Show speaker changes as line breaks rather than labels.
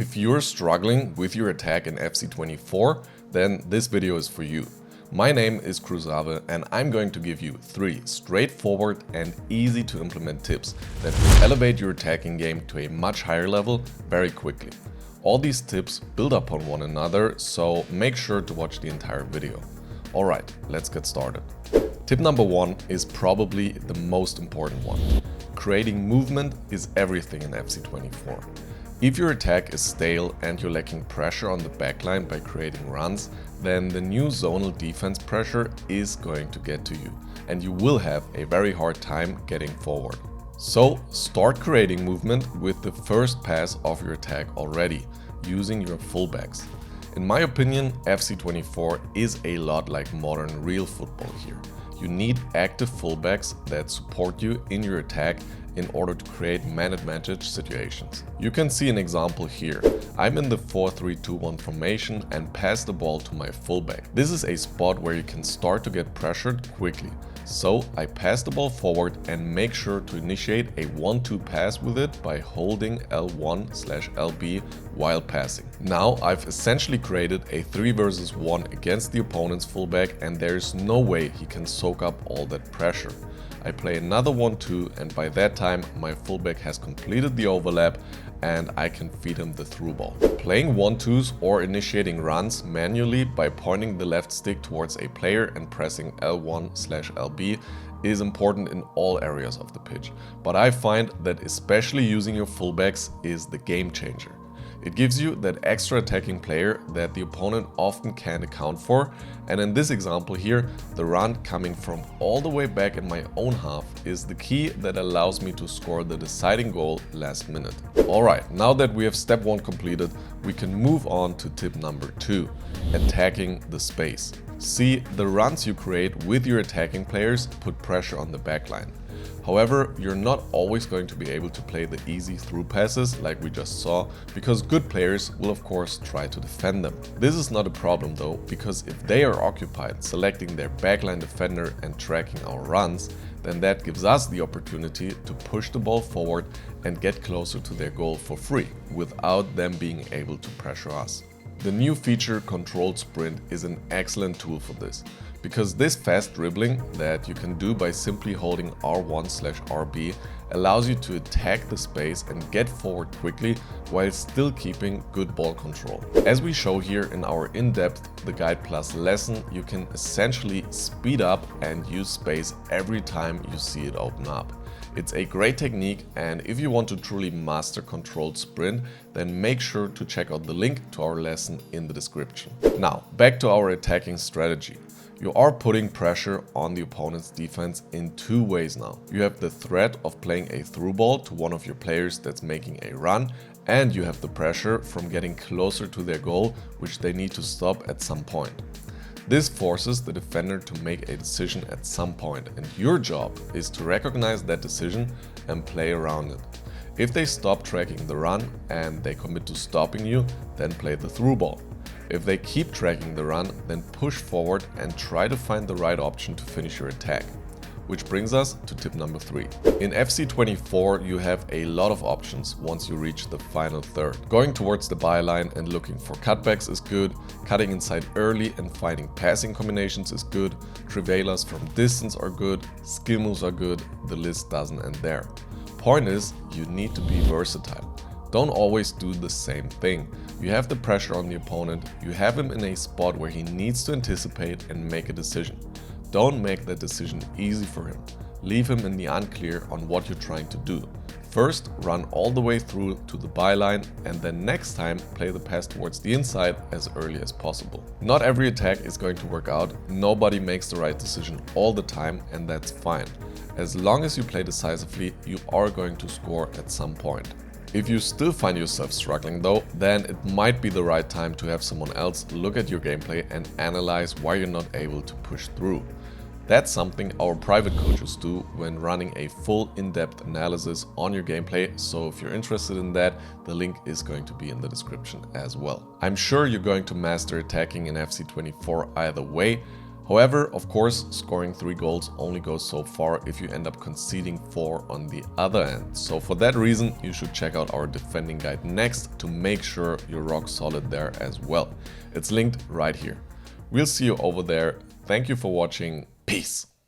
If you're struggling with your attack in FC24, then this video is for you. My name is Cruzave and I'm going to give you 3 straightforward and easy to implement tips that will elevate your attacking game to a much higher level very quickly. All these tips build upon one another, so make sure to watch the entire video. Alright, let's get started. Tip number 1 is probably the most important one. Creating movement is everything in FC24. If your attack is stale and you're lacking pressure on the backline by creating runs, then the new zonal defense pressure is going to get to you and you will have a very hard time getting forward. So start creating movement with the first pass of your attack already, using your fullbacks. In my opinion, FC24 is a lot like modern real football here. You need active fullbacks that support you in your attack in order to create man advantage situations. You can see an example here. I'm in the 4-3-2-1 formation and pass the ball to my fullback. This is a spot where you can start to get pressured quickly. So I pass the ball forward and make sure to initiate a 1-2 pass with it by holding L1/LB while passing. Now I've essentially created a 3 versus 1 against the opponent's fullback and there's no way he can soak up all that pressure. I play another 1-2 and by that time my fullback has completed the overlap and I can feed him the through ball. Playing 1-2s or initiating runs manually by pointing the left stick towards a player and pressing L1/LB is important in all areas of the pitch, but I find that especially using your fullbacks is the game changer. It gives you that extra attacking player that the opponent often can't account for, and in this example here, the run coming from all the way back in my own half is the key that allows me to score the deciding goal last minute. Alright, now that we have step 1 completed, we can move on to tip number 2, attacking the space. See, the runs you create with your attacking players put pressure on the backline. However, you're not always going to be able to play the easy through passes like we just saw, because good players will of course try to defend them. This is not a problem though, because if they are occupied selecting their backline defender and tracking our runs, then that gives us the opportunity to push the ball forward and get closer to their goal for free, without them being able to pressure us. The new feature Controlled Sprint is an excellent tool for this, because this fast dribbling that you can do by simply holding R1/RB allows you to attack the space and get forward quickly while still keeping good ball control. As we show here in our in-depth The Guide Plus lesson, you can essentially speed up and use space every time you see it open up. It's a great technique, and if you want to truly master Controlled Sprint, then make sure to check out the link to our lesson in the description. Now, back to our attacking strategy. You are putting pressure on the opponent's defense in 2 ways now. You have the threat of playing a through ball to one of your players that's making a run, and you have the pressure from getting closer to their goal, which they need to stop at some point. This forces the defender to make a decision at some point, and your job is to recognize that decision and play around it. If they stop tracking the run and they commit to stopping you, then play the through ball. If they keep tracking the run, then push forward and try to find the right option to finish your attack. Which brings us to tip number 3. In FC24 you have a lot of options once you reach the final third. Going towards the byline and looking for cutbacks is good, cutting inside early and finding passing combinations is good, trivelas from distance are good, skill moves are good, the list doesn't end there. Point is, you need to be versatile. Don't always do the same thing. You have the pressure on the opponent, you have him in a spot where he needs to anticipate and make a decision. Don't make that decision easy for him. Leave him in the unclear on what you're trying to do. First, run all the way through to the byline, and then next time play the pass towards the inside as early as possible. Not every attack is going to work out, nobody makes the right decision all the time, and that's fine. As long as you play decisively, you are going to score at some point. If you still find yourself struggling though, then it might be the right time to have someone else look at your gameplay and analyze why you're not able to push through. That's something our private coaches do when running a full in-depth analysis on your gameplay, so if you're interested in that, the link is going to be in the description as well. I'm sure you're going to master attacking in FC24 either way. However, of course, scoring 3 goals only goes so far if you end up conceding 4 on the other end. So for that reason, you should check out our defending guide next to make sure you're rock solid there as well. It's linked right here. We'll see you over there. Thank you for watching. Peace.